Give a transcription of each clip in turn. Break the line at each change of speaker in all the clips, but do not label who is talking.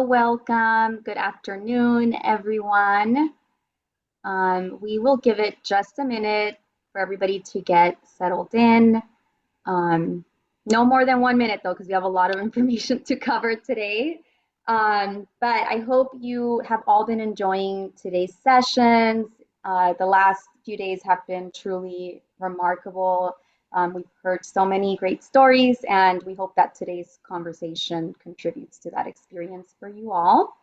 welcome. Good afternoon, everyone. We will give it just a minute for everybody to get settled in. No more than 1 minute though, because we have a lot of information to cover today. But I hope you have all been enjoying today's sessions. The last few days have been truly remarkable. We've heard so many great stories, and we hope that today's conversation contributes to that experience for you all.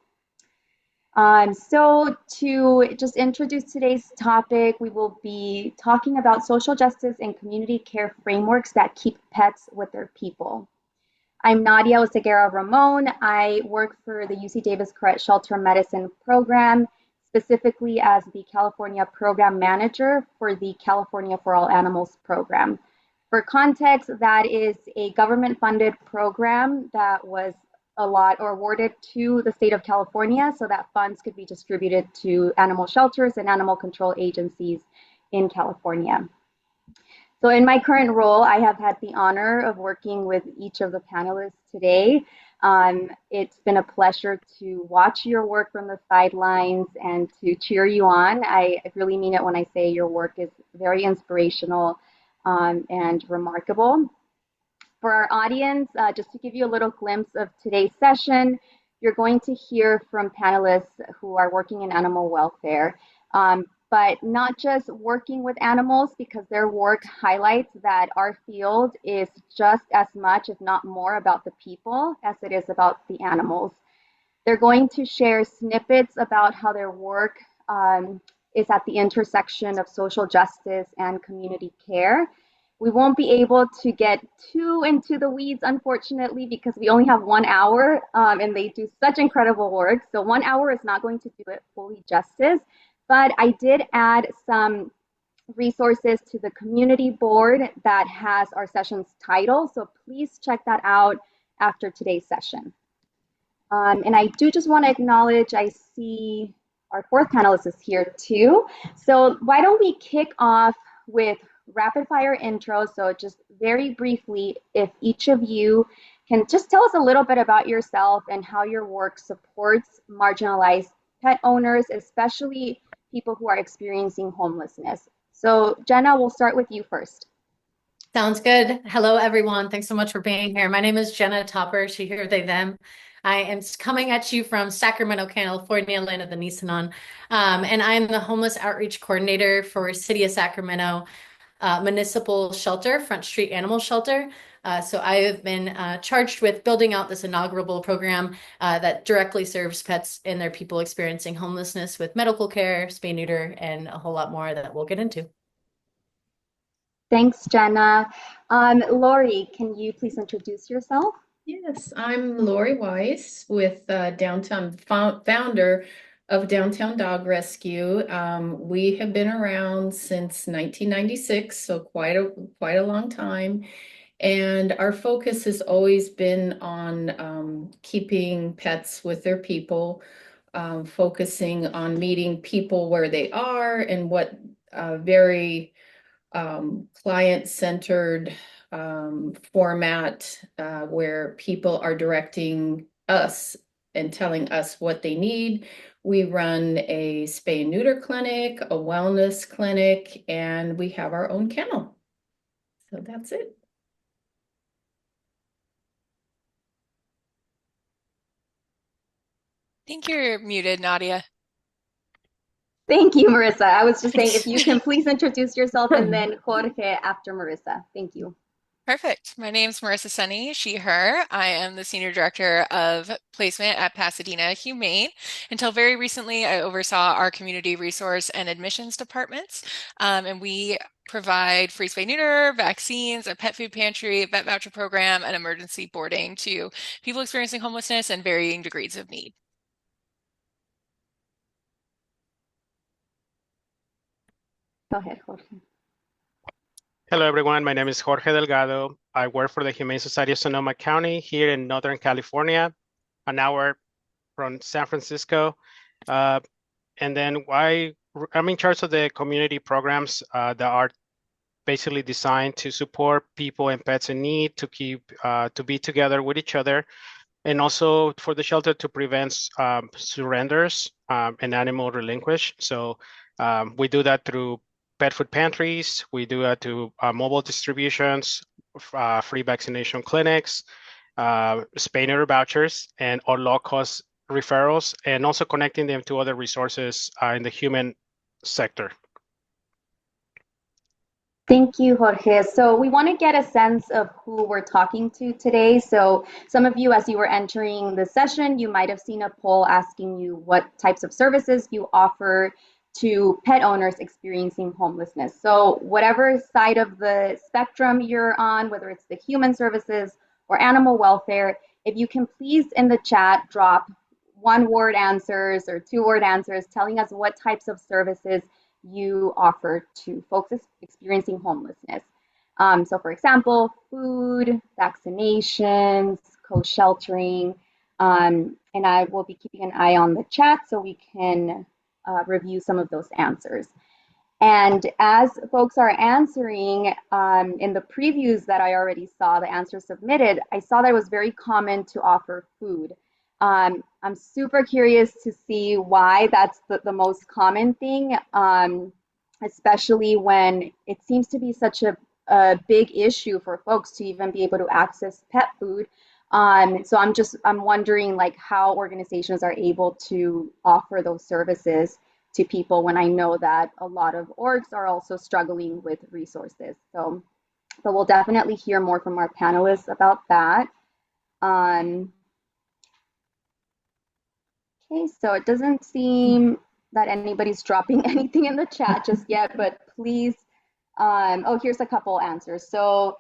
So to just introduce today's topic, we will be talking about social justice and community care frameworks that keep pets with their people. I'm Nadia Oseguera-Ramon. I work for the UC Davis Koret Shelter Medicine Program, specifically as the California Program Manager for the California for All Animals program. For context, that is a government-funded program that was awarded to the state of California so that funds could be distributed to animal shelters and animal control agencies in California. So in my current role, I have had the honor of working with each of the panelists today. It's been a pleasure to watch your work from the sidelines and to cheer you on. I really mean it when I say your work is very inspirational and remarkable. For our audience, just to give you a little glimpse of today's session, you're going to hear from panelists who are working in animal welfare, but not just working with animals, because their work highlights that our field is just as much, if not more, about the people as it is about the animals. They're going to share snippets about how their work is at the intersection of social justice and community care. We won't be able to get too into the weeds, unfortunately, because we only have 1 hour and they do such incredible work. So 1 hour is not going to do it fully justice. But I did add some resources to the community board that has our session's title. So please check that out after today's session. And I do just want to acknowledge, I see our fourth panelist is here too. So why don't we kick off with rapid fire intro. So just very briefly, if each of you can just tell us a little bit about yourself and how your work supports marginalized pet owners, especially people who are experiencing homelessness. So Jenna, we'll start with you first.
Sounds good. Hello, everyone. Thanks so much for being here. My name is Jenna Topper, she, her, they, them. I am coming at you from Sacramento, California, land of the Nisenan. And I am the Homeless Outreach Coordinator for City of Sacramento Municipal Shelter, Front Street Animal Shelter. So I have been charged with building out this inaugural program that directly serves pets and their people experiencing homelessness with medical care, spay neuter, and a whole lot more that we'll get into.
Thanks, Jenna. Lori, can you please introduce yourself?
Yes, I'm Lori Weise with founder of Downtown Dog Rescue. We have been around since 1996, so quite a long time. And our focus has always been on keeping pets with their people, focusing on meeting people where they are and what very client-centered format where people are directing us and telling us what they need. We run a spay and neuter clinic, a wellness clinic, and we have our own kennel. So that's it.
I think you're muted, Nadia.
Thank you, Marissa. I was just saying, if you can please introduce yourself and then Jorge after Marissa. Thank you.
Perfect. My name's Marissa Sunny, she, her. I am the Senior Director of Placement at Pasadena Humane. Until very recently, I oversaw our community resource and admissions departments. And we provide free spay neuter, vaccines, a pet food pantry, vet voucher program, and emergency boarding to people experiencing homelessness and varying degrees of need.
Go ahead, Jorge.
Hello, everyone. My name is Jorge Delgado. I work for the Humane Society of Sonoma County here in Northern California, an hour from San Francisco. And then I'm in charge of the community programs that are basically designed to support people and pets in need to be together with each other. and also for the shelter to prevent surrenders and animal relinquish. So we do that through pet food pantries. We do that through mobile distributions, free vaccination clinics, spay neuter vouchers, and or low-cost referrals, and also connecting them to other resources in the human sector.
Thank you, Jorge. So we want to get a sense of who we're talking to today. So some of you, as you were entering the session, you might have seen a poll asking you what types of services you offer to pet owners experiencing homelessness. So whatever side of the spectrum you're on, whether it's the human services or animal welfare, if you can please in the chat drop one-word answers or two-word answers telling us what types of services you offer to folks experiencing homelessness. So for example, food, vaccinations, co-sheltering, and I will be keeping an eye on the chat so we can review some of those answers. And as folks are answering, in the previews that I already saw, the answers submitted, I saw that it was very common to offer food. I'm super curious to see why that's the most common thing, especially when it seems to be such a big issue for folks to even be able to access pet food. So I'm wondering like how organizations are able to offer those services to people when I know that a lot of orgs are also struggling with resources. So, but we'll definitely hear more from our panelists about that. Okay, so it doesn't seem that anybody's dropping anything in the chat just yet, but please, oh, here's a couple answers. So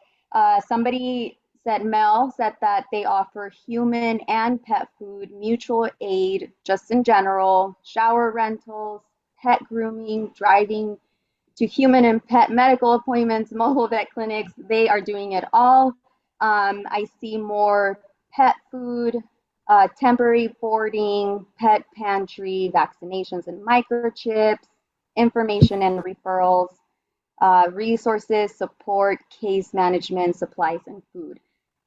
somebody said, Mel said that they offer human and pet food, mutual aid, just in general, shower rentals, pet grooming, driving to human and pet medical appointments, mobile vet clinics. They are doing it all. I see more pet food, temporary boarding, pet pantry, vaccinations and microchips, information and referrals, resources, support, case management, supplies, and food.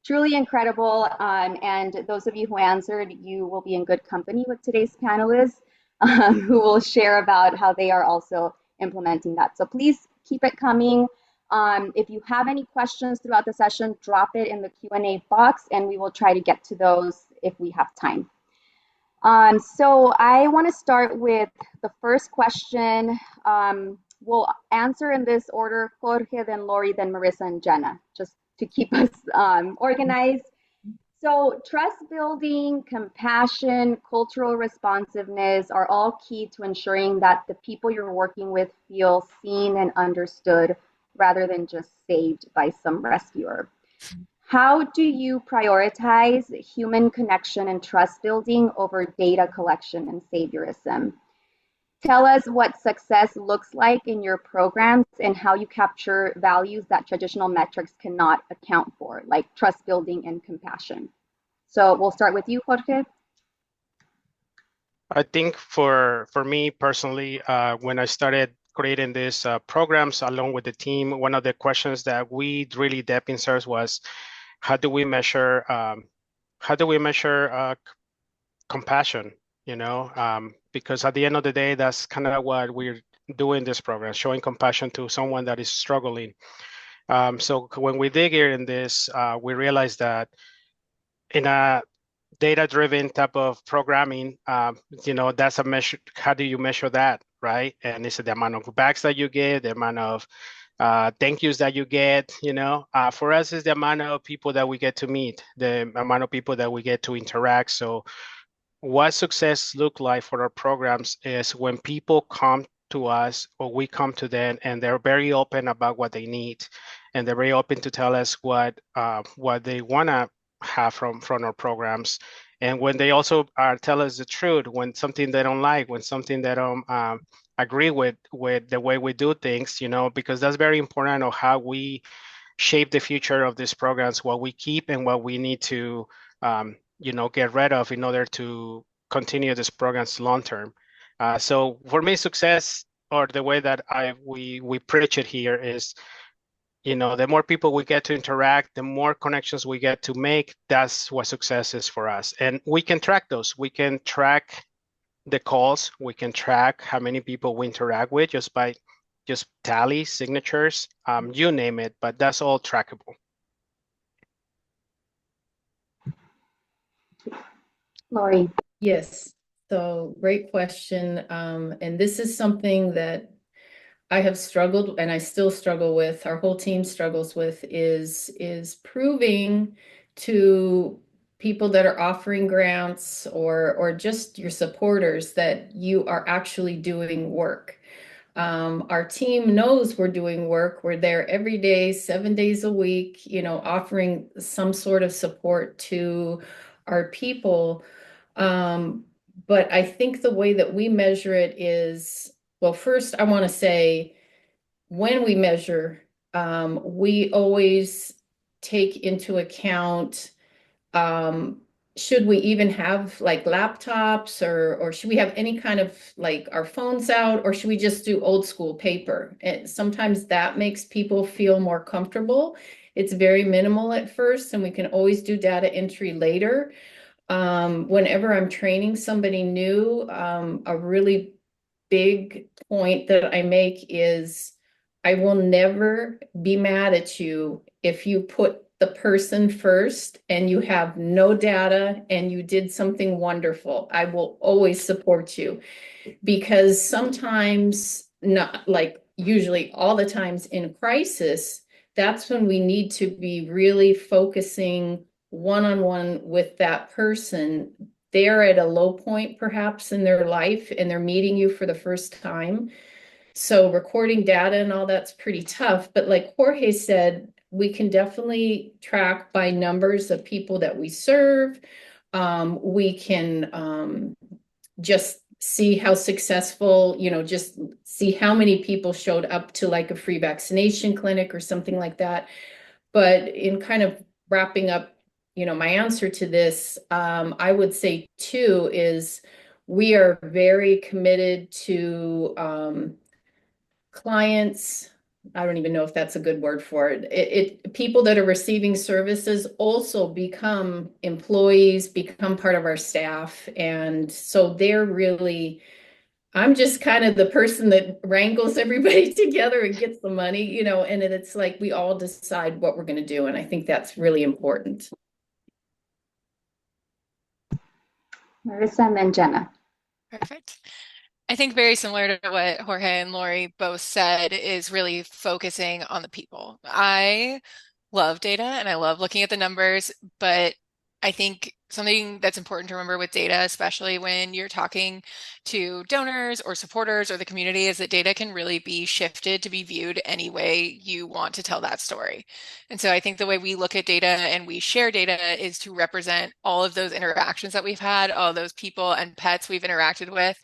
Truly incredible. And those of you who answered, you will be in good company with today's panelists who will share about how they are also implementing that. So please keep it coming. If you have any questions throughout the session, drop it in the Q&A box and we will try to get to those if we have time. So I want to start with the first question. We'll answer in this order: Jorge, then Lori, then Marissa, and Jenna, just to keep us organized. So trust building, compassion, cultural responsiveness are all key to ensuring that the people you're working with feel seen and understood rather than just saved by some rescuer. How do you prioritize human connection and trust building over data collection and saviorism? Tell us what success looks like in your programs and how you capture values that traditional metrics cannot account for, like trust building and compassion. So we'll start with you, Jorge.
I think for me personally, when I started creating these programs along with the team, one of the questions that we really depth in search was, how do we measure compassion? You know, because at the end of the day, that's kind of what we're doing this program, showing compassion to someone that is struggling. So when we dig here in this, we realize that in a data-driven type of programming, you know, that's a measure. How do you measure that, right? And it's the amount of bags that you get, the amount of thank yous that you get. You know, for us, it's the amount of people that we get to meet, the amount of people that we get to interact. So what success look like for our programs is when people come to us or we come to them and they're very open about what they need, and they're very open to tell us what they want to have from our programs. And when they also tell us the truth, when something they don't like, when something they don't agree with the way we do things, you know, because that's very important of how we shape the future of these programs, what we keep and what we need to you know, get rid of in order to continue these programs long term. So for me, success, or the way that we preach it here, is, the more people we get to interact, the more connections we get to make, that's what success is for us. And we can track those. We can track the calls. We can track how many people we interact with just by tally, signatures, you name it, but that's all trackable.
Lori.
Yes, so great question. And this is something that I have struggled and I still struggle with, our whole team struggles with, is proving to people that are offering grants or just your supporters that you are actually doing work. Our team knows we're doing work. We're there every day, 7 days a week, offering some sort of support to our people. But I think the way that we measure it is, well, first, I want to say when we measure, we always take into account, should we even have like laptops or should we have any kind of like our phones out, or should we just do old school paper? And sometimes that makes people feel more comfortable. It's very minimal at first, and we can always do data entry later. Whenever I'm training somebody new, a really big point that I make is I will never be mad at you if you put the person first and you have no data and you did something wonderful. I will always support you, because sometimes, not like usually all the times in crisis, that's when we need to be really focusing one-on-one with that person. They're at a low point perhaps in their life and they're meeting you for the first time. So recording data and all that's pretty tough. But like Jorge said, we can definitely track by numbers of people that we serve. We can just see how successful, just see how many people showed up to like a free vaccination clinic or something like that. But in kind of wrapping up, my answer to this, I would say too, is we are very committed to clients. I don't even know if that's a good word for it. People that are receiving services also become employees, become part of our staff. And so I'm just kind of the person that wrangles everybody together and gets the money, and it's like we all decide what we're going to do. And I think that's really important.
Marissa and then Jenna.
Perfect. I think very similar to what Jorge and Lori both said is really focusing on the people. I love data and I love looking at the numbers, but I think something that's important to remember with data, especially when you're talking to donors or supporters or the community, is that data can really be shifted to be viewed any way you want to tell that story. And so I think the way we look at data and we share data is to represent all of those interactions that we've had, all those people and pets we've interacted with,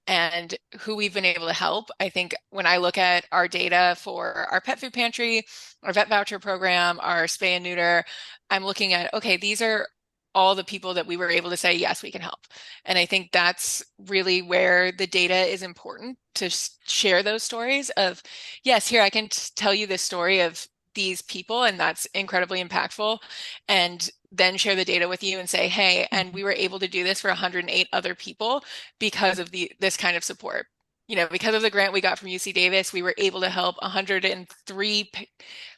and who we've been able to help. I think when I look at our data for our pet food pantry, our vet voucher program, our spay and neuter, I'm looking at, okay, these are all the people that we were able to say, yes, we can help. And I think that's really where the data is important, to share those stories of, yes, here I can tell you this story of these people, and that's incredibly impactful. And then share the data with you and say, hey, and we were able to do this for 108 other people because of this kind of support. Because of the grant we got from UC Davis, we were able to help 103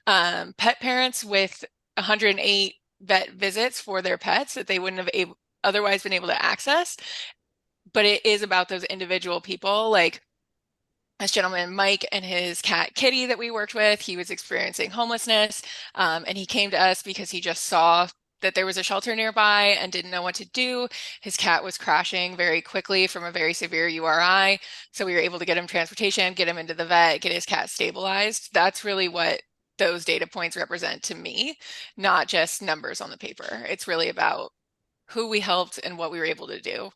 pet parents with 108 vet visits for their pets that they wouldn't have otherwise been able to access. But it is about those individual people, like this gentleman, Mike, and his cat, Kitty, that we worked with. He was experiencing homelessness, and he came to us because he just saw that there was a shelter nearby and didn't know what to do. His cat was crashing very quickly from a very severe URI. So we were able to get him transportation, get him into the vet, get his cat stabilized. That's really what those data points represent to me, not just numbers on the paper. It's really about who we helped and what we were able to do.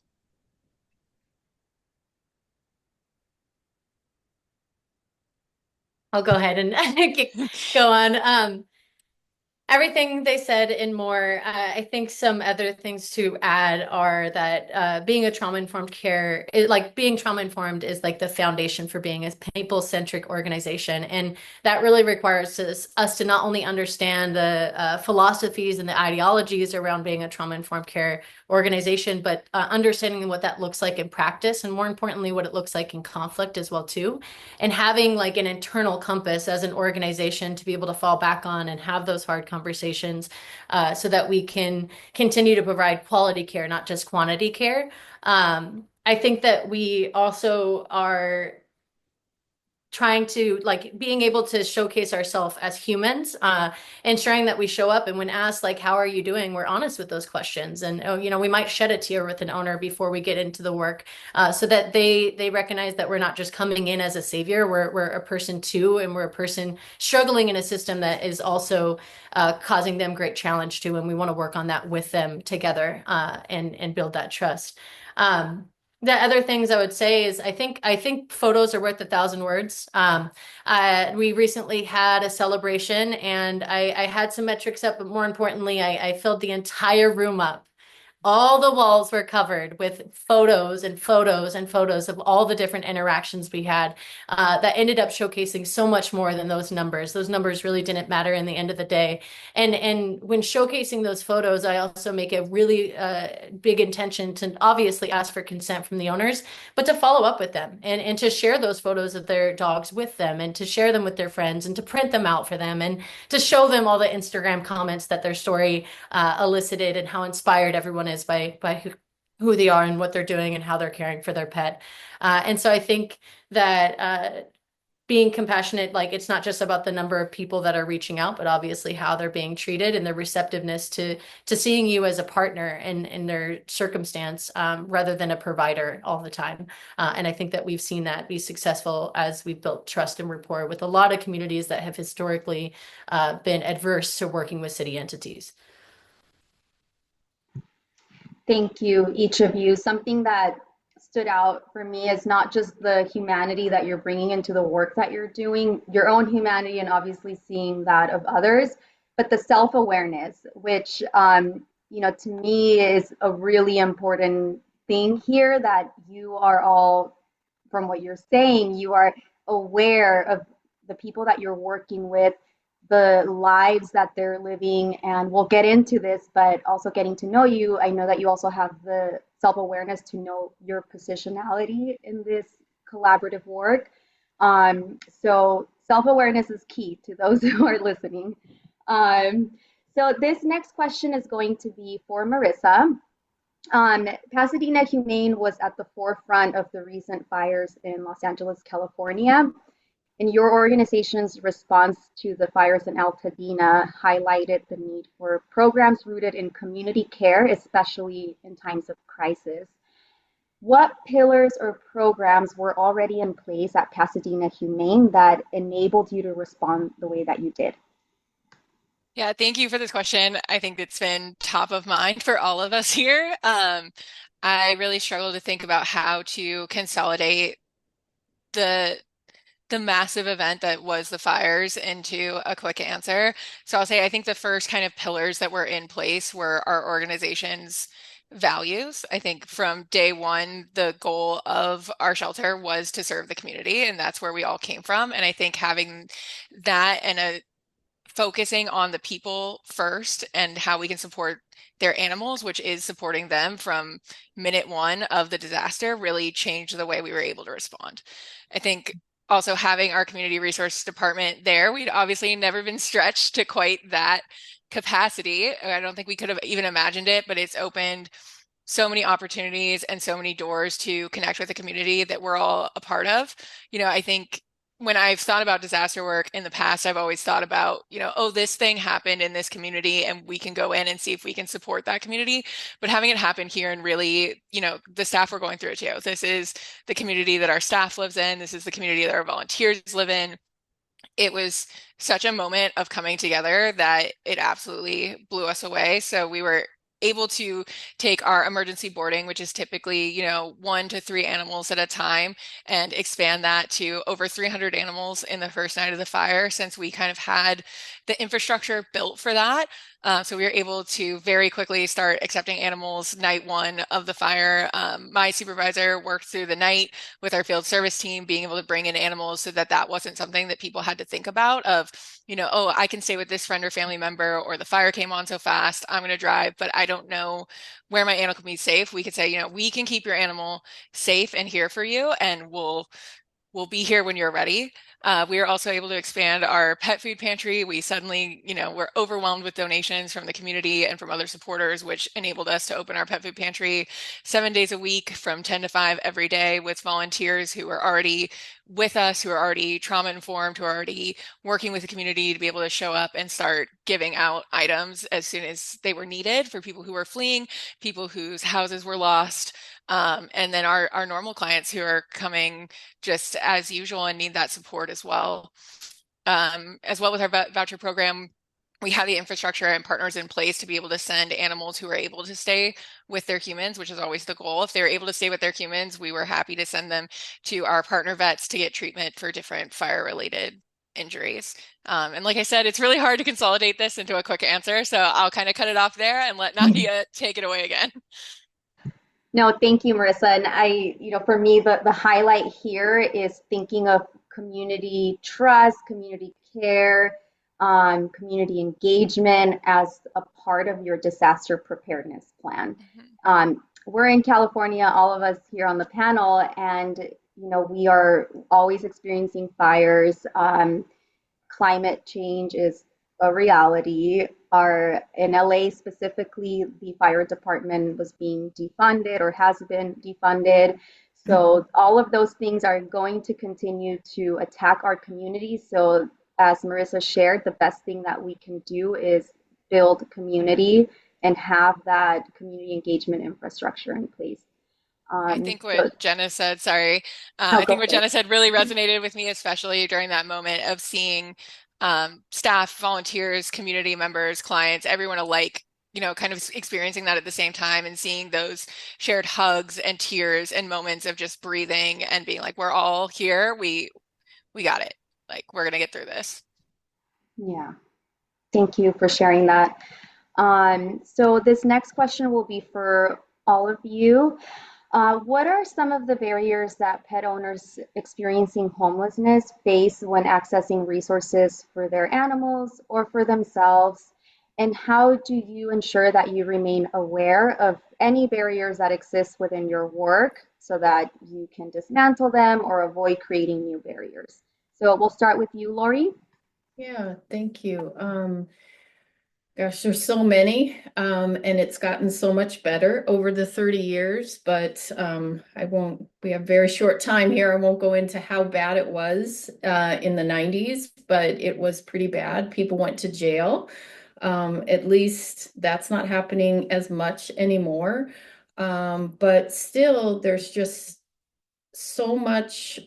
I'll go ahead and go on. Everything they said and more. I think some other things to add are that being a trauma-informed care, being trauma-informed is like the foundation for being a people-centric organization. And that really requires us to not only understand the philosophies and the ideologies around being a trauma-informed care organization, but understanding what that looks like in practice, and more importantly, what it looks like in conflict as well too. And having like an internal compass as an organization to be able to fall back on and have those hard conversations so that we can continue to provide quality care, not just quantity care. I think that we also are trying to being able to showcase ourselves as humans, ensuring that we show up and when asked like how are you doing, we're honest with those questions. And we might shed a tear with an owner before we get into the work, so that they recognize that we're not just coming in as a savior, we're a person too, and we're a person struggling in a system that is also causing them great challenge too, and we want to work on that with them together, and build that trust. The other things I would say is I think photos are worth 1,000 words. We recently had a celebration, and I had some metrics up, but more importantly, I filled the entire room up. All the walls were covered with photos and photos and photos of all the different interactions we had, that ended up showcasing so much more than those numbers. Those numbers really didn't matter in the end of the day. And when showcasing those photos, I also make a really big intention to obviously ask for consent from the owners, but to follow up with them and to share those photos of their dogs with them, and to share them with their friends, and to print them out for them, and to show them all the Instagram comments that their story elicited, and how inspired everyone is by who they are and what they're doing and how they're caring for their pet. And so I think that being compassionate, like it's not just about the number of people that are reaching out, but obviously how they're being treated and their receptiveness to seeing you as a partner in their circumstance, rather than a provider all the time. And I think that we've seen that be successful as we've built trust and rapport with a lot of communities that have historically been adverse to working with city entities.
Thank you, each of you. Something that stood out for me is not just the humanity that you're bringing into the work that you're doing, your own humanity, and obviously seeing that of others, but the self-awareness, which, to me is a really important thing here, that you are all, from what you're saying, you are aware of the people that you're working with, the lives that they're living, and we'll get into this, but also getting to know you, I know that you also have the self-awareness to know your positionality in this collaborative work. So self-awareness is key to those who are listening. So this next question is going to be for Marissa. Pasadena Humane was at the forefront of the recent fires in Los Angeles, California. And your organization's response to the fires in Altadena highlighted the need for programs rooted in community care, especially in times of crisis. What pillars or programs were already in place at Pasadena Humane that enabled you to respond the way that you did?
Yeah, thank you for this question. I think it's been top of mind for all of us here. I really struggle to think about how to consolidate the massive event that was the fires into a quick answer. So I'll say I think the first kind of pillars that were in place were our organization's values. I think from day one, the goal of our shelter was to serve the community, and that's where we all came from. And I think having that and focusing on the people first and how we can support their animals, which is supporting them from minute one of the disaster, really changed the way we were able to respond. I think also having our community resource department there, we'd obviously never been stretched to quite that capacity. I don't think we could have even imagined it, but it's opened so many opportunities and so many doors to connect with the community that we're all a part of. I think when I've thought about disaster work in the past, I've always thought about, oh, this thing happened in this community and we can go in and see if we can support that community. But having it happen here and really, the staff were going through it too. This is the community that our staff lives in. This is the community that our volunteers live in. It was such a moment of coming together that it absolutely blew us away. So we were able to take our emergency boarding, which is typically, 1 to 3 animals at a time, and expand that to over 300 animals in the first night of the fire, since we kind of had the infrastructure built for that. So we were able to very quickly start accepting animals night 1 of the fire. My supervisor worked through the night with our field service team, being able to bring in animals so that that wasn't something that people had to think about of, oh, I can stay with this friend or family member, or the fire came on so fast, I'm going to drive, but I don't know where my animal can be safe. We could say, we can keep your animal safe and here for you, and we'll be here when you're ready. We are also able to expand our pet food pantry. We suddenly, were overwhelmed with donations from the community and from other supporters, which enabled us to open our pet food pantry 7 days a week from 10 to 5 every day, with volunteers who are already with us, who are already trauma informed, who are already working with the community to be able to show up and start giving out items as soon as they were needed for people who were fleeing, people whose houses were lost. And then our normal clients who are coming just as usual and need that support as well. As well with our voucher program, we have the infrastructure and partners in place to be able to send animals who are able to stay with their humans, which is always the goal. If they're able to stay with their humans, we were happy to send them to our partner vets to get treatment for different fire-related injuries. And like I said, it's really hard to consolidate this into a quick answer, so I'll kind of cut it off there and let Nadia take it away again.
No, thank you, Marissa. And for me, the highlight here is thinking of community trust, community care, community engagement as a part of your disaster preparedness plan. We're in California, all of us here on the panel, and we are always experiencing fires. Climate change is a reality. In LA specifically, the fire department was being defunded or has been defunded. So all of those things are going to continue to attack our community. So as Marissa shared, the best thing that we can do is build community and have that community engagement infrastructure in place.
I think what Jenna said, sorry, I think what Jenna said really resonated with me, especially during that moment of seeing staff, volunteers, community members, clients, everyone alike, kind of experiencing that at the same time, and seeing those shared hugs and tears and moments of just breathing and being like, we're all here. We got it. Like, we're going to get through this.
Yeah. Thank you for sharing that. So this next question will be for all of you. What are some of the barriers that pet owners experiencing homelessness face when accessing resources for their animals or for themselves? And how do you ensure that you remain aware of any barriers that exist within your work so that you can dismantle them or avoid creating new barriers? So we'll start with you, Lori.
Yeah, thank you. Gosh, there's so many, and it's gotten so much better over the 30 years, but we have very short time here. I won't go into how bad it was in the 90s, but it was pretty bad. People went to jail. At least that's not happening as much anymore. But still, there's just so much,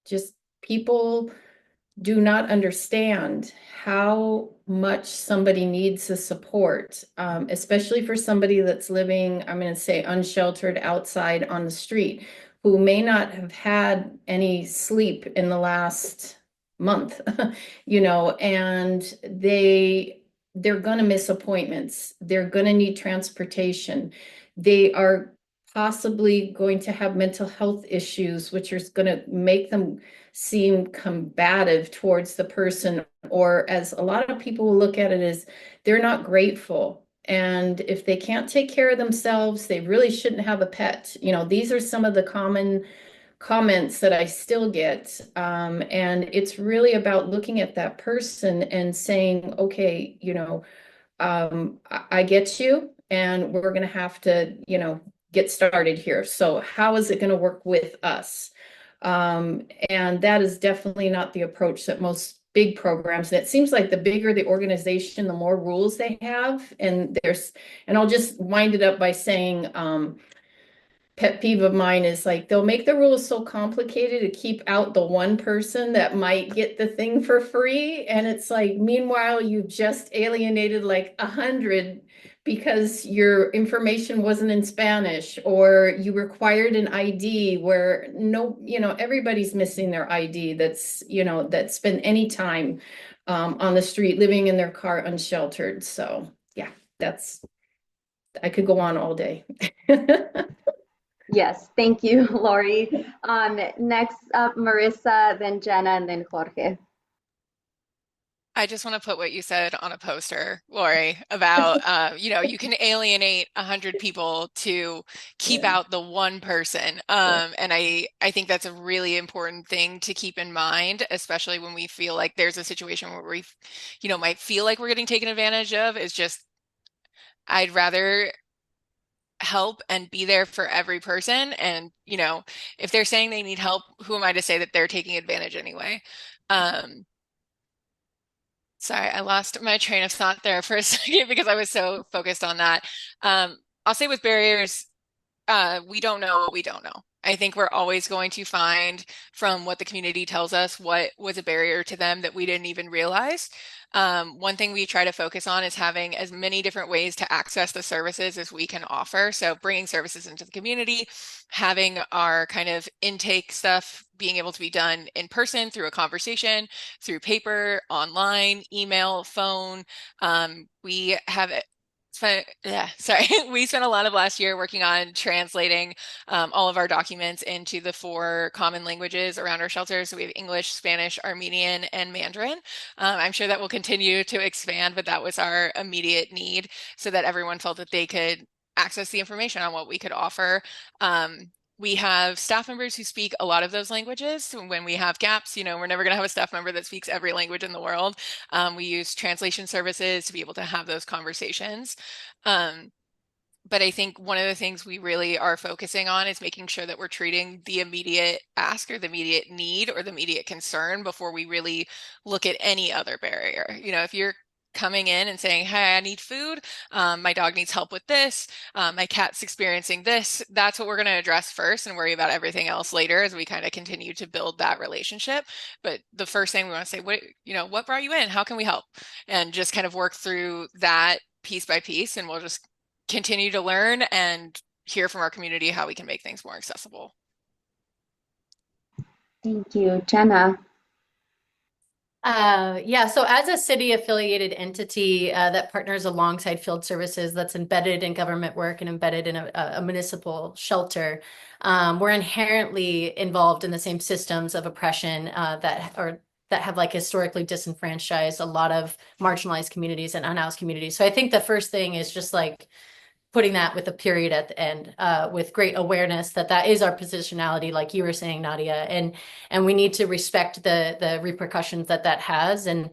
just people do not understand how much somebody needs the support, especially for somebody that's living, I'm going to say, unsheltered outside on the street, who may not have had any sleep in the last month, and they're going to miss appointments. They're going to need transportation. They are possibly going to have mental health issues, which is going to make them seem combative towards the person, or as a lot of people will look at it as they're not grateful. And if they can't take care of themselves, they really shouldn't have a pet. These are some of the common comments that I still get. And it's really about looking at that person and saying, okay, I get you, and we're going to have to, get started here. So how is it going to work with us? And that is definitely not the approach that most big programs, and it seems like the bigger the organization, the more rules they have. And I'll just wind it up by saying, pet peeve of mine is like they'll make the rules so complicated to keep out the one person that might get the thing for free. And it's like, meanwhile, you've just alienated like 100 because your information wasn't in Spanish or you required an ID where everybody's missing their ID that's spent any time on the street living in their car unsheltered. So yeah, I could go on all day.
Yes, thank you, Lori. Next up, Marissa, then Jenna, and then Jorge.
I just want to put what you said on a poster, Lori, about you can alienate 100 people to keep
Yeah.
out the one person. And I think that's a really important thing to keep in mind, especially when we feel like there's a situation where we, might feel like we're getting taken advantage of. It's just I'd rather help and be there for every person. And, if they're saying they need help, who am I to say that they're taking advantage anyway? Sorry, I lost my train of thought there for a second because I was so focused on that. I'll say with barriers, we don't know what we don't know. I think we're always going to find from what the community tells us what was a barrier to them that we didn't even realize. One thing we try to focus on is having as many different ways to access the services as we can offer. So bringing services into the community, having our kind of intake stuff being able to be done in person through a conversation, through paper, online, email, phone. We have we spent a lot of last year working on translating all of our documents into the 4 common languages around our shelter. So we have English, Spanish, Armenian, and Mandarin. I'm sure that will continue to expand, but that was our immediate need so that everyone felt that they could access the information on what we could offer. We have staff members who speak a lot of those languages. So when we have gaps, we're never going to have a staff member that speaks every language in the world. We use translation services to be able to have those conversations. But I think one of the things we really are focusing on is making sure that we're treating the immediate ask or the immediate need or the immediate concern before we really look at any other barrier. If you're coming in and saying, hey, I need food, my dog needs help with this, my cat's experiencing this, that's what we're going to address first and worry about everything else later as we kind of continue to build that relationship. But the first thing we want to say, what brought you in? How can we help? And just kind of work through that piece by piece, and we'll just continue to learn and hear from our community how we can make things more accessible.
Thank you, Jenna.
Yeah, so as a city affiliated entity that partners alongside field services that's embedded in government work and embedded in a municipal shelter, we're inherently involved in the same systems of oppression that have like historically disenfranchised a lot of marginalized communities and unhoused communities. So I think the first thing is just like putting that with a period at the end, with great awareness that is our positionality, like you were saying, Nadia, and we need to respect the repercussions that has, and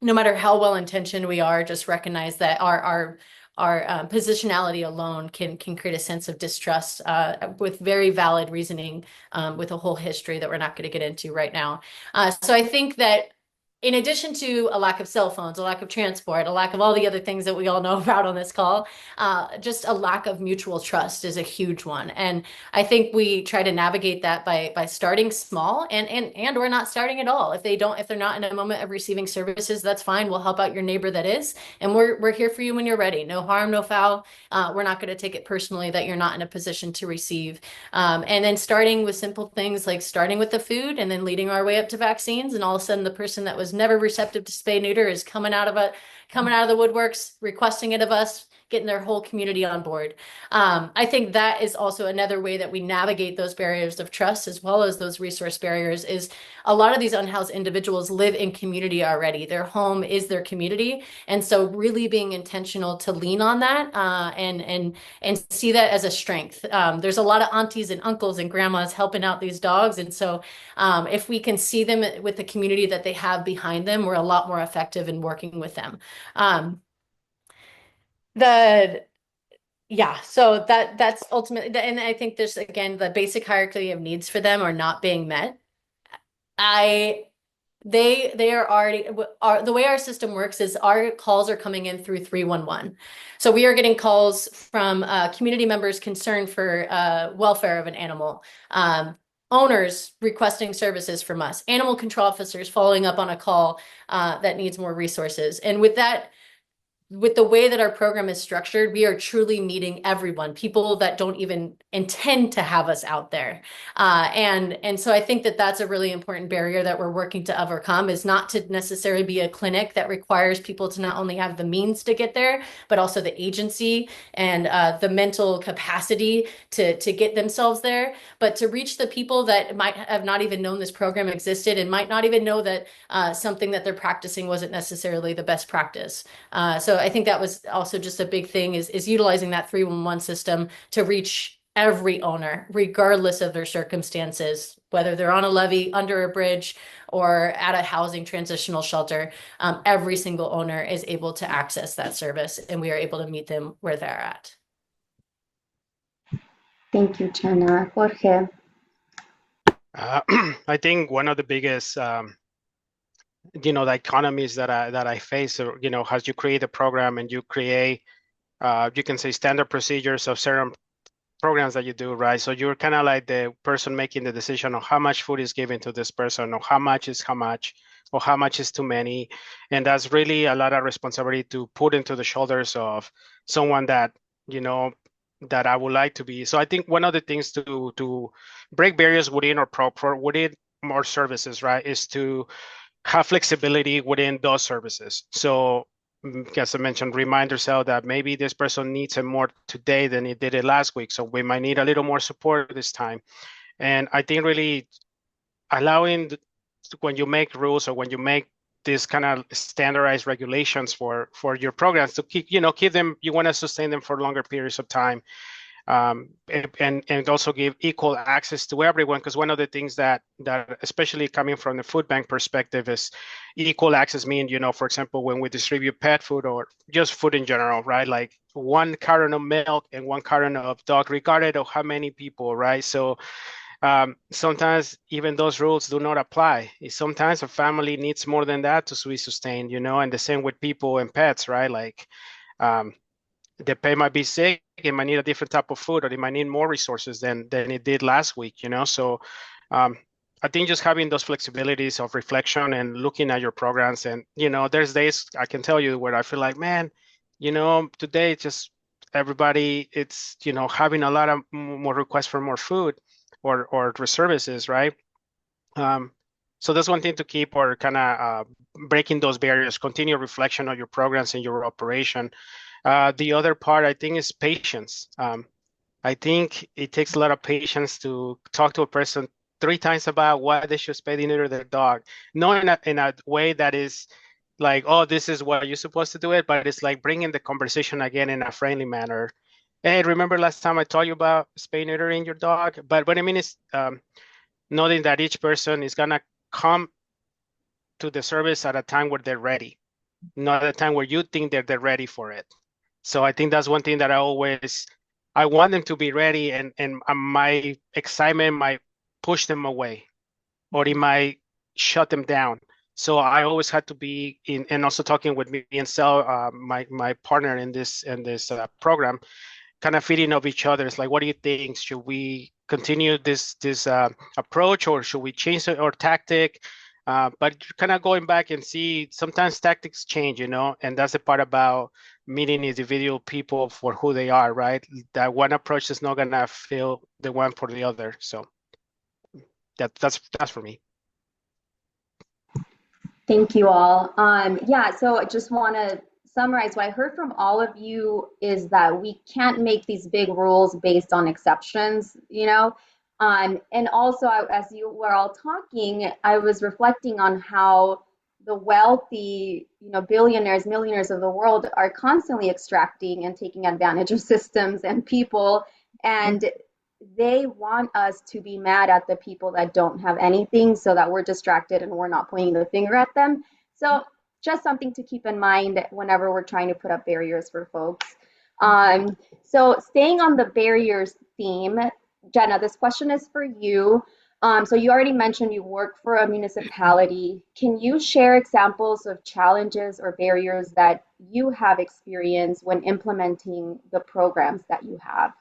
no matter how well intentioned we are, just recognize that our positionality alone can create a sense of distrust with very valid reasoning, with a whole history that we're not going to get into right now. So I think that in addition to a lack of cell phones, a lack of transport, a lack of all the other things that we all know about on this call, just a lack of mutual trust is a huge one. And I think we try to navigate that by starting small and or not starting at all. If they're not in a moment of receiving services, that's fine. We'll help out your neighbor that is. And we're here for you when you're ready. No harm, no foul. We're not going to take it personally that you're not in a position to receive. And then starting with simple things like starting with the food and then leading our way up to vaccines. And all of a sudden the person that was never receptive to spay neuter is coming out of the woodworks, requesting it of us, getting their whole community on board. I think that is also another way that we navigate those barriers of trust as well as those resource barriers. Is a lot of these unhoused individuals live in community already. Their home is their community, and so really being intentional to lean on that and see that as a strength. There's a lot of aunties and uncles and grandmas helping out these dogs, and so if we can see them with the community that they have behind them, we're a lot more effective in working with them. So that's ultimately, and I think there's again the basic hierarchy of needs for them are not being met. I they are already the way our system works is our calls are coming in through 311. So we are getting calls from community members concerned for welfare of an animal, owners requesting services from us, animal control officers following up on a call that needs more resources. And with the way that our program is structured, we are truly meeting everyone, people that don't even intend to have us out there. And so I think that that's a really important barrier that we're working to overcome, is not to necessarily be a clinic that requires people to not only have the means to get there, but also the agency and the mental capacity to get themselves there, but to reach the people that might have not even known this program existed and might not even know that something that they're practicing wasn't necessarily the best practice. So I think that was also just a big thing, is utilizing that 311 system to reach every owner, regardless of their circumstances, whether they're on a levee, under a bridge, or at a housing transitional shelter. Every single owner is able to access that service, and we are able to meet them where they're at.
Thank you, Jenna. Jorge.
I think one of the biggest dichotomies that I face, as you create a program and you create, you can say, standard procedures of certain programs that you do, right? So you're kind of like the person making the decision on how much food is given to this person, or how much is how much, or how much is too many. And that's really a lot of responsibility to put into the shoulders of someone that, that I would like to be. So I think one of the things to break barriers within within more services, right, is to have flexibility within those services. So as I mentioned, remind yourself that maybe this person needs it more today than it did it last week. So we might need a little more support this time. And I think really allowing, when you make rules or when you make these kind of standardized regulations for your programs, to keep them, you want to sustain them for longer periods of time. And also give equal access to everyone, because one of the things that especially coming from the food bank perspective is equal access mean, for example, when we distribute pet food or just food in general, right? Like 1 carton of milk and 1 carton of dog, regardless of how many people, right? So sometimes even those rules do not apply. Sometimes a family needs more than that to be sustained, and the same with people and pets, right? Like the pet might be sick, it might need a different type of food, or it might need more resources than it did last week, So I think just having those flexibilities of reflection and looking at your programs, and there's days I can tell you where I feel like, man, today just everybody, it's having a lot of more requests for more food or services, right? So that's one thing to keep, or kind of breaking those barriers, continue reflection on your programs and your operation. The other part, I think, is patience. I think it takes a lot of patience to talk to a person 3 times about why they should spay and neuter their dog. Not in a way that is like, oh, this is what you're supposed to do it, but it's like bringing the conversation again in a friendly manner. Hey, remember last time I told you about spay neutering your dog? But what I mean is knowing that each person is gonna come to the service at a time where they're ready, not at a time where you think that they're ready for it. So I think that's one thing that I want them to be ready, and my excitement might push them away, or it might shut them down. So I always had to be in, and also talking with me and Sel, my partner in this program, kind of feeding off each other. It's like, what do you think? Should we continue this approach, or should we change our tactic? But kind of going back and see, sometimes tactics change, and that's the part about meeting individual people for who they are, right? That one approach is not gonna feel the one for the other. So that's for me.
Thank you all. Yeah, so I just want to summarize what I heard from all of you is that we can't make these big rules based on exceptions, and also, as you were all talking, I was reflecting on how the wealthy, billionaires, millionaires of the world are constantly extracting and taking advantage of systems and people, and they want us to be mad at the people that don't have anything, so that we're distracted and we're not pointing the finger at them. So just something to keep in mind whenever we're trying to put up barriers for folks. So staying on the barriers theme, Jenna, this question is for you. So you already mentioned you work for a municipality. Can you share examples of challenges or barriers that you have experienced when implementing the programs that you have?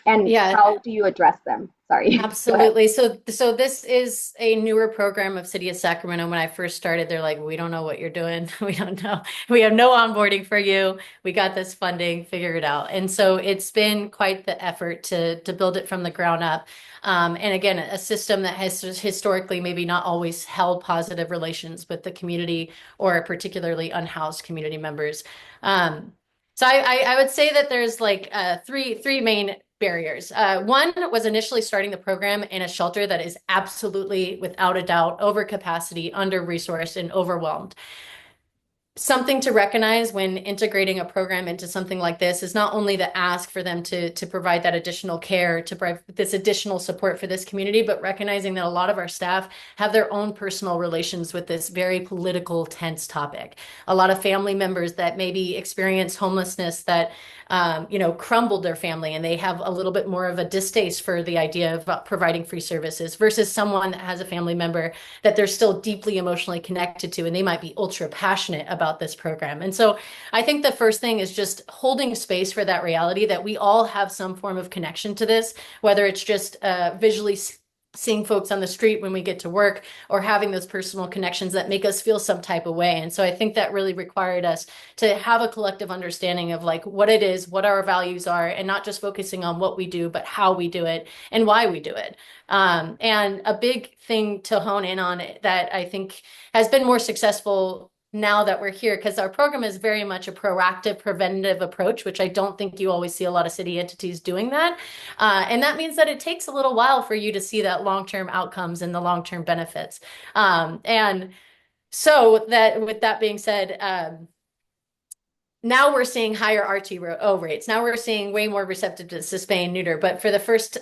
And
Yeah.
how do you address them? Sorry.
Absolutely. So this is a newer program of City of Sacramento. When I first started, they're like, we don't know what you're doing. We don't know. We have no onboarding for you. We got this funding, figure it out. And so it's been quite the effort to build it from the ground up. And again, a system that has historically maybe not always held positive relations with the community or particularly unhoused community members. So I would say that there's like three main barriers. One was initially starting the program in a shelter that is absolutely, without a doubt, over capacity, under-resourced, and overwhelmed. Something to recognize when integrating a program into something like this is not only to ask for them to provide that additional care, to provide this additional support for this community, but recognizing that a lot of our staff have their own personal relations with this very political, tense topic. A lot of family members that maybe experience homelessness that crumbled their family, and they have a little bit more of a distaste for the idea of providing free services versus someone that has a family member that they're still deeply emotionally connected to, and they might be ultra passionate about this program. And so I think the first thing is just holding space for that reality that we all have some form of connection to this, whether it's just visually seeing folks on the street when we get to work, or having those personal connections that make us feel some type of way. And so I think that really required us to have a collective understanding of like what it is, what our values are, and not just focusing on what we do, but how we do it and why we do it. And a big thing to hone in on that I think has been more successful now that we're here, because our program is very much a proactive, preventative approach, which I don't think you always see a lot of city entities doing that. And that means that it takes a little while for you to see that long-term outcomes and the long-term benefits. And so that, with that being said, now we're seeing higher RTO rates. Now we're seeing way more receptive to spay and neuter. But for the first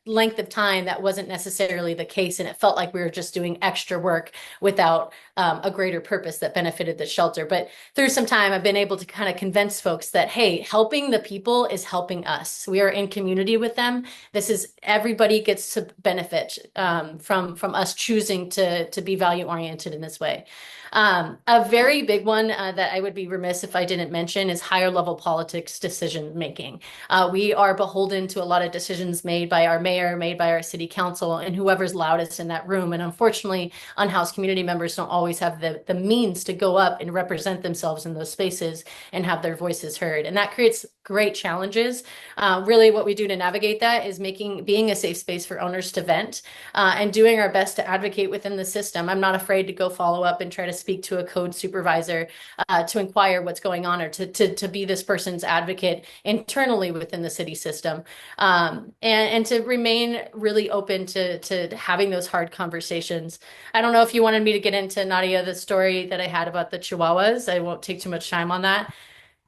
length of time, that wasn't necessarily the case. And it felt like we were just doing extra work without a greater purpose that benefited the shelter. But through some time, I've been able to kind of convince folks that, hey, helping the people is helping us. We are in community with them. This is, everybody gets to benefit from us choosing to be value oriented in this way. A very big one that I would be remiss if I didn't mention is higher level politics decision making. We are beholden to a lot of decisions made by our mayor, made by our city council, and whoever's loudest in that room. And unfortunately, unhoused community members don't always have the means to go up and represent themselves in those spaces and have their voices heard. And that creates great challenges. Really what we do to navigate that is being a safe space for owners to vent and doing our best to advocate within the system. I'm not afraid to go follow up and try to speak to a code supervisor to inquire what's going on, or to be this person's advocate internally within the city system, and to remain really open to having those hard conversations. I don't know if you wanted me to get into, Nadia, the story that I had about the Chihuahuas. I won't take too much time on that.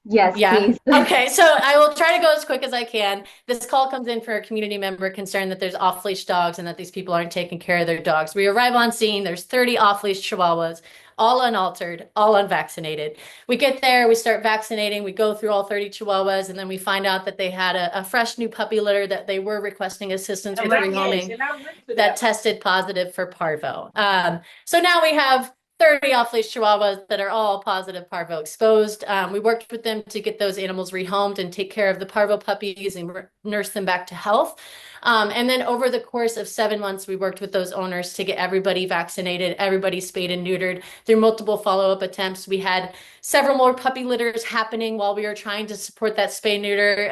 Yes,
Yeah.
please.
Okay. So I will try to go as quick as I can. This call comes in for a community member concerned that there's off-leash dogs and that these people aren't taking care of their dogs. We arrive on scene. There's 30 off-leash Chihuahuas, all unaltered, all unvaccinated. We get there, we start vaccinating, we go through all 30 Chihuahuas, and then we find out that they had a fresh new puppy litter that they were requesting assistance with rehoming that tested positive for parvo. So now we have 30 off-leash Chihuahuas that are all positive parvo exposed. We worked with them to get those animals rehomed and take care of the parvo puppies and nurse them back to health. And then over the course of 7 months, we worked with those owners to get everybody vaccinated, everybody spayed and neutered through multiple follow-up attempts. We had several more puppy litters happening while we were trying to support that spay neuter.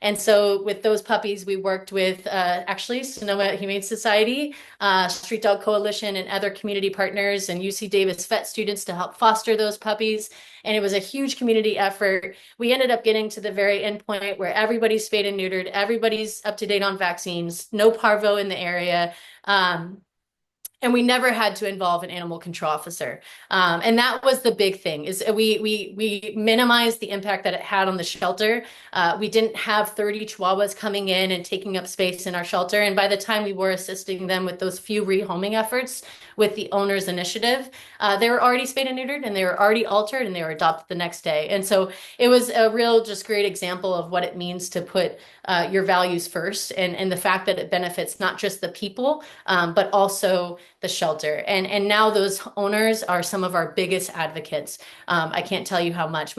And so with those puppies, we worked with actually Sonoma Humane Society, Street Dog Coalition, and other community partners and UC Davis vet students to help foster those puppies. And it was a huge community effort. We ended up getting to the very end point where everybody's spayed and neutered, everybody's up to date on vaccines, no parvo in the area. And we never had to involve an animal control officer. And that was the big thing, is we minimized the impact that it had on the shelter. We didn't have 30 chihuahuas coming in and taking up space in our shelter. And by the time we were assisting them with those few rehoming efforts with the owner's initiative, they were already spayed and neutered, and they were already altered, and they were adopted the next day. And so it was a real just great example of what it means to put your values first, and the fact that it benefits not just the people, but also the shelter. And now those owners are some of our biggest advocates. I can't tell you how much.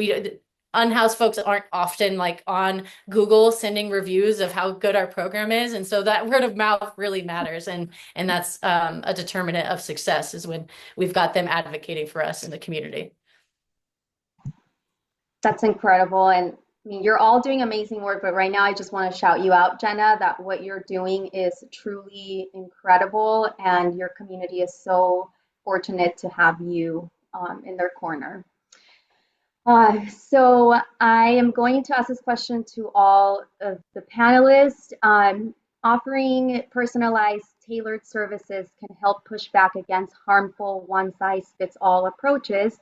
Unhoused folks aren't often like on Google sending reviews of how good our program is. And so that word of mouth really matters. And that's a determinant of success, is when we've got them advocating for us in the community.
That's incredible. And I mean, you're all doing amazing work, but right now I just want to shout you out, Jenna, that what you're doing is truly incredible, and your community is so fortunate to have you in their corner. So I am going to ask this question to all of the panelists. Offering personalized, tailored services can help push back against harmful one-size-fits-all approaches.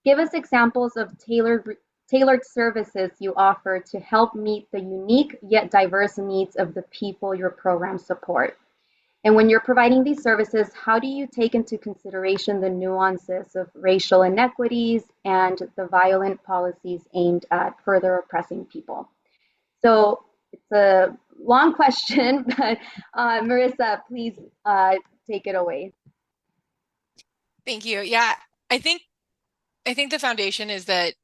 Give us examples of tailored services you offer to help meet the unique yet diverse needs of the people your programs support. And when you're providing these services, how do you take into consideration the nuances of racial inequities and the violent policies aimed at further oppressing people? So it's a long question, but Marissa, please take it away.
Thank you. Yeah, I think the foundation is that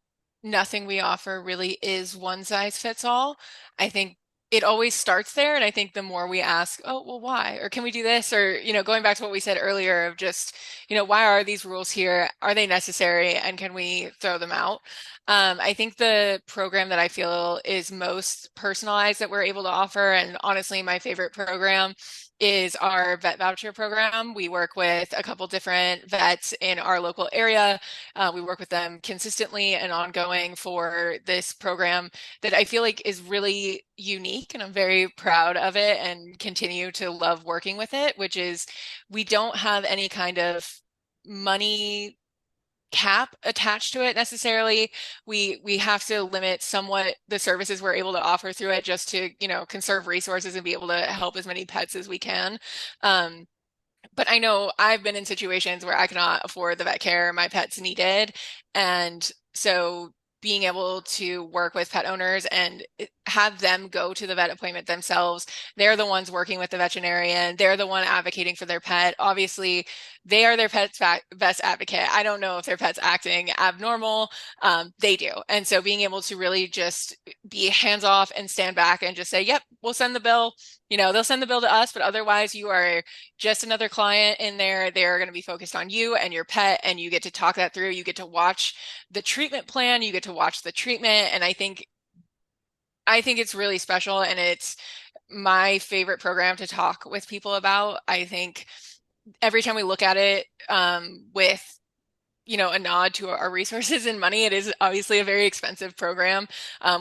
nothing we offer really is one size fits all. I think it always starts there. And I think the more we ask, oh, well, why? Or can we do this? Or, going back to what we said earlier of just, why are these rules here? Are they necessary? And can we throw them out? I think the program that I feel is most personalized that we're able to offer, and honestly, my favorite program, is our vet voucher program. We work with a couple different vets in our local area. We work with them consistently and ongoing for this program that I feel like is really unique, and I'm very proud of it and continue to love working with it, which is we don't have any kind of money cap attached to it necessarily. We have to limit somewhat the services we're able to offer through it, just to conserve resources and be able to help as many pets as we can. But I know I've been in situations where I cannot afford the vet care my pets needed, and so being able to work with pet owners and have them go to the vet appointment themselves. They're the ones working with the veterinarian. They're the one advocating for their pet. Obviously, they are their pet's best advocate. I don't know if their pet's acting abnormal. They do. And so being able to really just be hands off and stand back and just say, yep, we'll send the bill. They'll send the bill to us, but otherwise you are just another client in there. They're going to be focused on you and your pet, and you get to talk that through. You get to watch the treatment plan. You get to watch the treatment. And I think it's really special, and it's my favorite program to talk with people about. I think every time we look at it with a nod to our resources and money, it is obviously a very expensive program.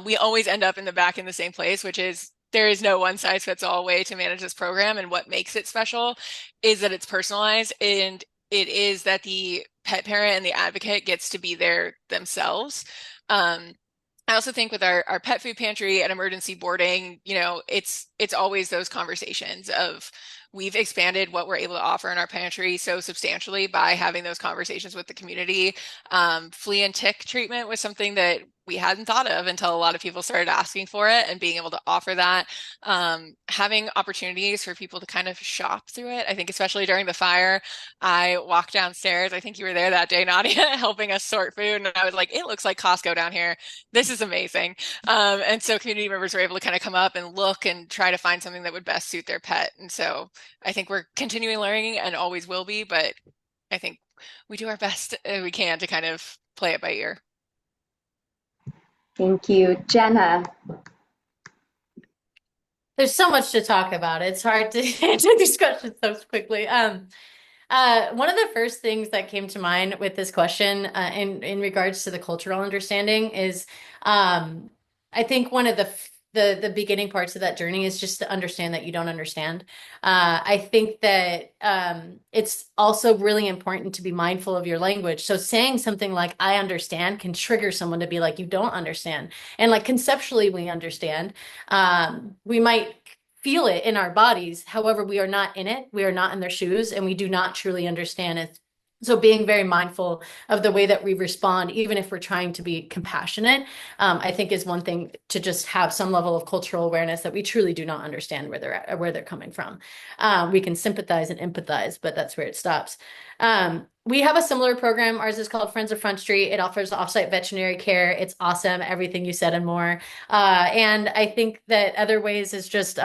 We always end up in the same place, which is there is no one size fits all way to manage this program. And what makes it special is that it's personalized, and it is that the pet parent and the advocate gets to be there themselves. I also think with our pet food pantry and emergency boarding, it's always those conversations of we've expanded what we're able to offer in our pantry so substantially by having those conversations with the community. Flea and tick treatment was something that we hadn't thought of until a lot of people started asking for it, and being able to offer that, having opportunities for people to kind of shop through it. I think especially during the fire, I walked downstairs. I think you were there that day, Nadia, helping us sort food. And I was like, it looks like Costco down here. This is amazing. And so community members were able to kind of come up and look and try to find something that would best suit their pet. And so I think we're continuing learning and always will be, but I think we do our best we can to kind of play it by ear.
Thank you. Jenna.
There's so much to talk about. It's hard to answer these questions so quickly. One of the first things that came to mind with this question in regards to the cultural understanding is I think one of the the beginning parts of that journey is just to understand that you don't understand. I think that it's also really important to be mindful of your language. So saying something like "I understand" can trigger someone to be like, "You don't understand," and like conceptually we understand. We might feel it in our bodies. However, we are not in it. We are not in their shoes, and we do not truly understand it. So being very mindful of the way that we respond, even if we're trying to be compassionate, I think is one thing, to just have some level of cultural awareness that we truly do not understand where they're at, or where they're coming from. We can sympathize and empathize, but that's where it stops. We have a similar program. Ours is called Friends of Front Street. It offers offsite veterinary care. It's awesome. Everything you said and more. And I think that other ways is just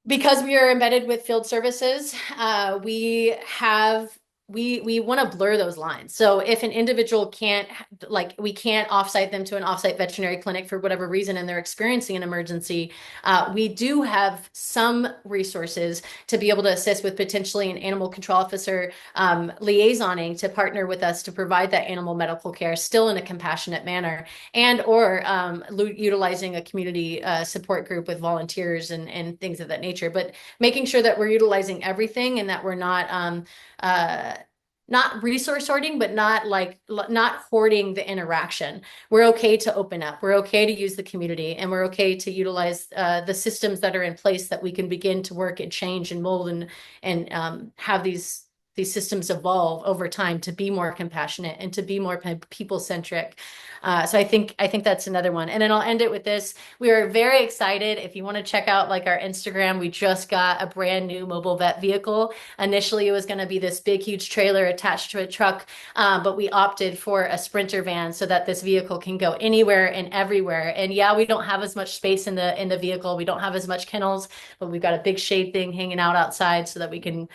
because we are embedded with field services, we want to blur those lines. So if an individual can't, like, we can't offsite them to an offsite veterinary clinic for whatever reason, and they're experiencing an emergency, we do have some resources to be able to assist with potentially an animal control officer liaisoning to partner with us to provide that animal medical care still in a compassionate manner, and or utilizing a community support group with volunteers and things of that nature. But making sure that we're utilizing everything, and that we're not resource hoarding, but not hoarding the interaction. We're okay to open up. We're okay to use the community, and we're okay to utilize the systems that are in place, that we can begin to work and change and mold and have these systems evolve over time to be more compassionate and to be more people centric. So I think that's another one. And then I'll end it with this. We are very excited. If you want to check out like our Instagram, we just got a brand new mobile vet vehicle. Initially, it was going to be this big, huge trailer attached to a truck, but we opted for a Sprinter van so that this vehicle can go anywhere and everywhere. And yeah, we don't have as much space in the vehicle. We don't have as much kennels, but we've got a big shade thing hanging out outside so that we can,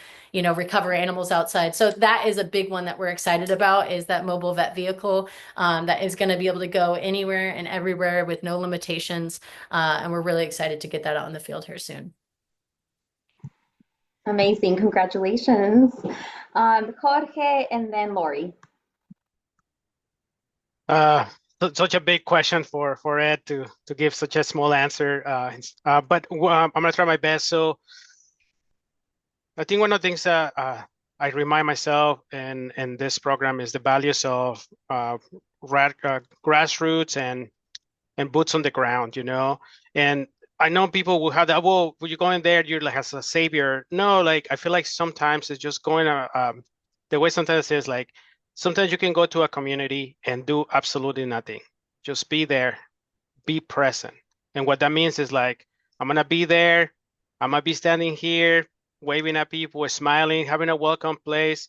recover animals outside. So that is a big one that we're excited about, is that mobile vet vehicle that is going to be able to go anywhere and everywhere with no limitations. And we're really excited to get that out in the field here soon.
Amazing. Congratulations. Jorge and then Lori.
Such a big question for Ed to give such a small answer. But I'm going to try my best. So I think one of the things that I remind myself in this program is the values of grassroots and boots on the ground, And I know people will have that, well, when you go in there, you're like as a savior. No, like I feel like sometimes it's just going the way sometimes it is, like sometimes you can go to a community and do absolutely nothing. Just be there, be present. And what that means is like, I'm gonna be there, I'm gonna be standing here, waving at people, smiling, having a welcome place.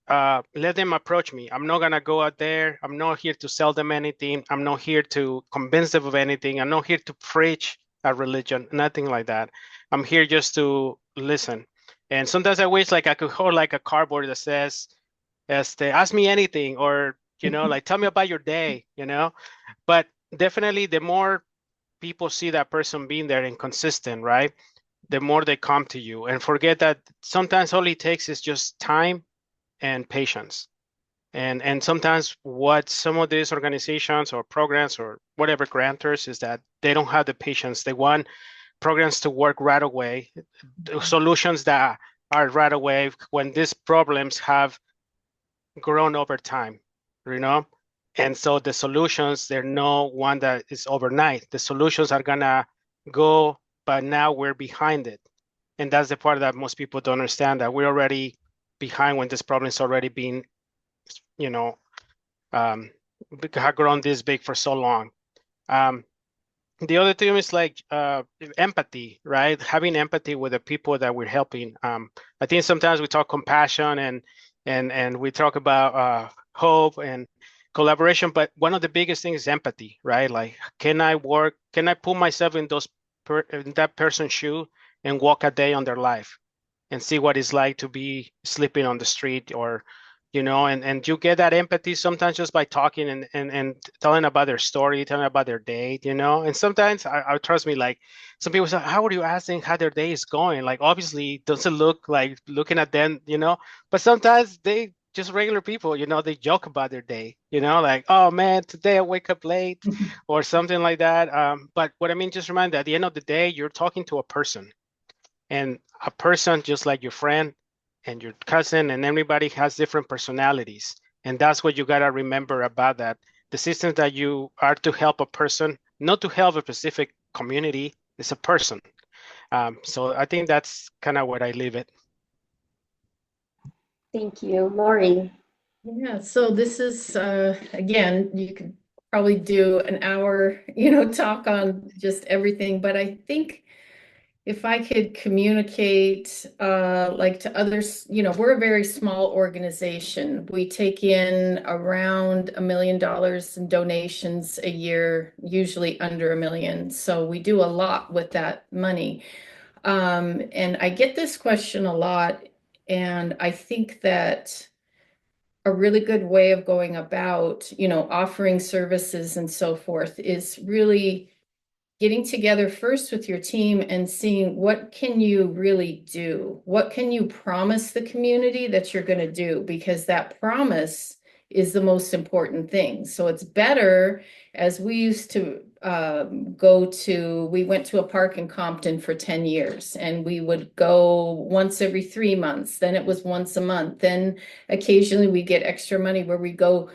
Let them approach me. I'm not gonna go out there. I'm not here to sell them anything. I'm not here to convince them of anything. I'm not here to preach a religion, nothing like that. I'm here just to listen. And sometimes I wish like I could hold like a cardboard that says, ask me anything, or, like tell me about your day, But definitely the more people see that person being there and consistent, right? The more they come to you, and forget that sometimes all it takes is just time and patience. And sometimes what some of these organizations or programs or whatever grantors is that they don't have the patience. They want programs to work right away, solutions that are right away, when these problems have grown over time, And so the solutions, they're no one that is overnight. The solutions are gonna go, but now we're behind it. And that's the part that most people don't understand, that we're already behind when this problem is already being, have grown this big for so long. The other thing is like empathy, right? Having empathy with the people that we're helping. I think sometimes we talk compassion and we talk about hope and collaboration, but one of the biggest things is empathy, right? Like, can I put myself in in that person's shoe and walk a day on their life and see what it's like to be sleeping on the street, or, and you get that empathy sometimes just by talking and telling about their story, telling about their day, and sometimes I trust me, like some people say, how are you asking how their day is going? Like, obviously it doesn't look like looking at them, but sometimes they just regular people, they joke about their day, like, oh man, today I wake up late or something like that. But what I mean, just remember, at the end of the day, you're talking to a person, and a person, just like your friend and your cousin and everybody, has different personalities. And that's what you got to remember about that. The systems that you are to help a person, not to help a specific community, is a person. So I think that's kind of what I leave it.
Thank you, Lori.
Yeah, so this is again, you could probably do an hour, talk on just everything, but I think if I could communicate like to others, we're a very small organization. We take in around $1 million in donations a year, usually under $1 million. So we do a lot with that money. And I get this question a lot, and I think that a really good way of going about, offering services and so forth is really getting together first with your team and seeing what can you really do? What can you promise the community that you're going to do? Because that promise is the most important thing. So it's better, as we used to we went to a park in Compton for 10 years, and we would go once every 3 months. Then it was once a month. Then occasionally we get extra money where we go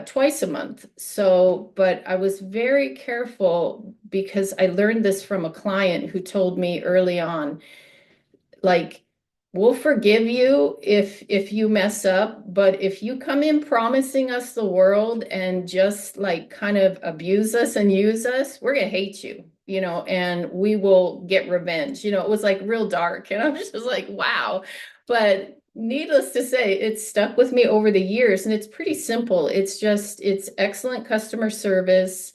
twice a month. So, but I was very careful because I learned this from a client who told me early on, like, we'll forgive you if you mess up, but if you come in promising us the world and just like kind of abuse us and use us, we're gonna hate you, and we will get revenge. It was like real dark, and I was just like, wow. But needless to say, it's stuck with me over the years, and it's pretty simple. It's excellent customer service,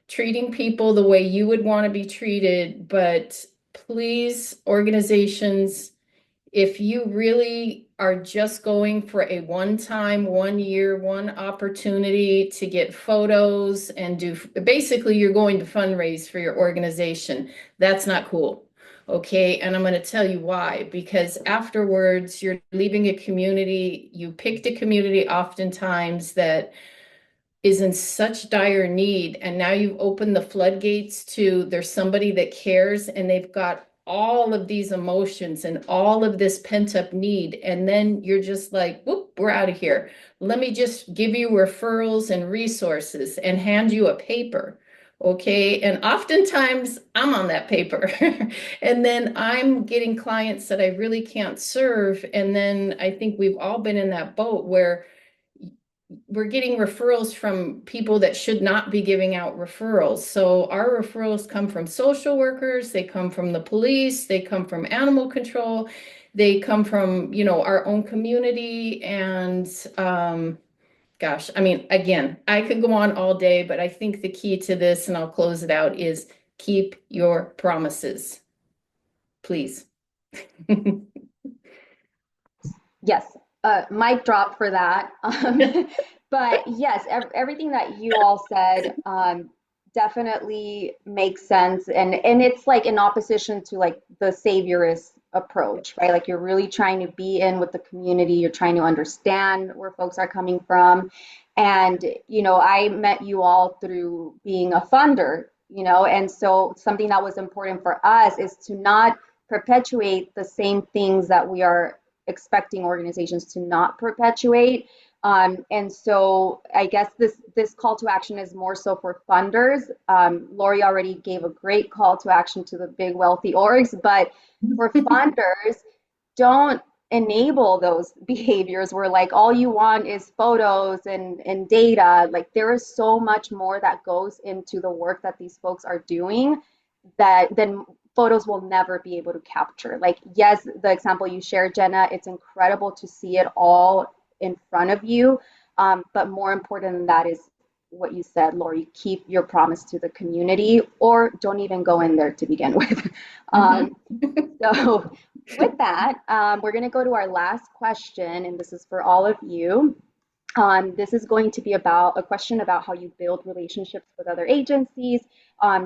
treating people the way you would want to be treated. But please, organizations, if you really are just going for a one-time, 1 year, one opportunity to get photos and basically you're going to fundraise for your organization, that's not cool. Okay, and I'm going to tell you why. Because afterwards, you're leaving a community, you picked a community oftentimes that is in such dire need, and now you've opened the floodgates to there's somebody that cares, and they've got all of these emotions and all of this pent-up need, and then you're just like, whoop, we're out of here. Let me just give you referrals and resources and hand you a paper. Okay, and oftentimes I'm on that paper and then I'm getting clients that I really can't serve. And then I think we've all been in that boat where we're getting referrals from people that should not be giving out referrals. So our referrals come from social workers, they come from the police, they come from animal control, they come from, our own community. And gosh, I mean, again, I could go on all day, but I think the key to this, and I'll close it out, is keep your promises, please.
Yes, mic drop for that. But yes, everything that you all said definitely makes sense, and it's like in opposition to like the saviorist approach, right? Like you're really trying to be in with the community, you're trying to understand where folks are coming from, and I met you all through being a funder, and so something that was important for us is to not perpetuate the same things that we are expecting organizations to not perpetuate. And so I guess this call to action is more so for funders. Lori already gave a great call to action to the big wealthy orgs, but for funders, don't enable those behaviors where like all you want is photos and data. Like there is so much more that goes into the work that these folks are doing that then photos will never be able to capture. Like, yes, the example you shared, Jenna, it's incredible to see it all in front of you. But more important than that is what you said, Lori, keep your promise to the community or don't even go in there to begin with. So with that, we're going to go to our last question, and this is for all of you. This is going to be about a question about how you build relationships with other agencies.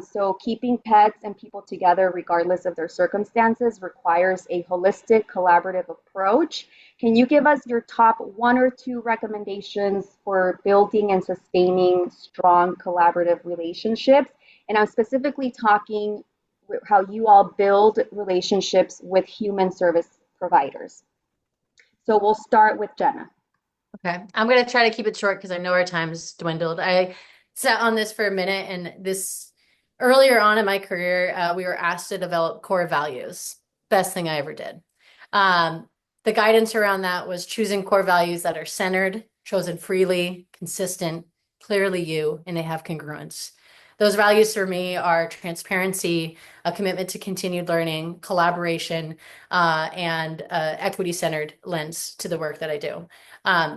So keeping pets and people together, regardless of their circumstances, requires a holistic, collaborative approach. Can you give us your top 1 or 2 recommendations for building and sustaining strong collaborative relationships? And I'm specifically talking how you all build relationships with human service providers. So we'll start with Jenna.
Okay, I'm going to try to keep it short because I know our time's dwindled. I sat on this for a minute, and this earlier on in my career, we were asked to develop core values. Best thing I ever did. The guidance around that was choosing core values that are centered, chosen freely, consistent, clearly you, and they have congruence. Those values for me are transparency, a commitment to continued learning, collaboration, and equity-centered lens to the work that I do.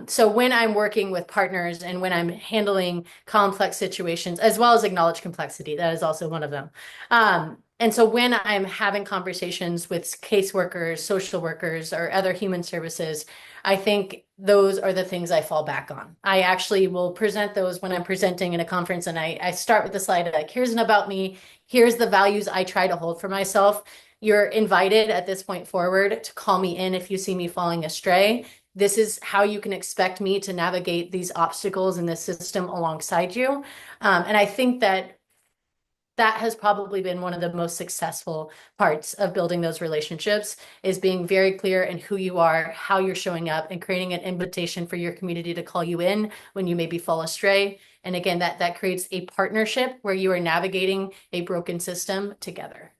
So when I'm working with partners and when I'm handling complex situations, as well as acknowledge complexity, that is also one of them. And so when I'm having conversations with caseworkers, social workers, or other human services, I think those are the things I fall back on. I actually will present those when I'm presenting in a conference, and I start with the slide like, here's an about me, here's the values I try to hold for myself. You're invited at this point forward to call me in if you see me falling astray. This is how you can expect me to navigate these obstacles in this system alongside you. And I think that has probably been one of the most successful parts of building those relationships, is being very clear in who you are, how you're showing up, and creating an invitation for your community to call you in when you maybe fall astray. And again, that creates a partnership where you are navigating a broken system together.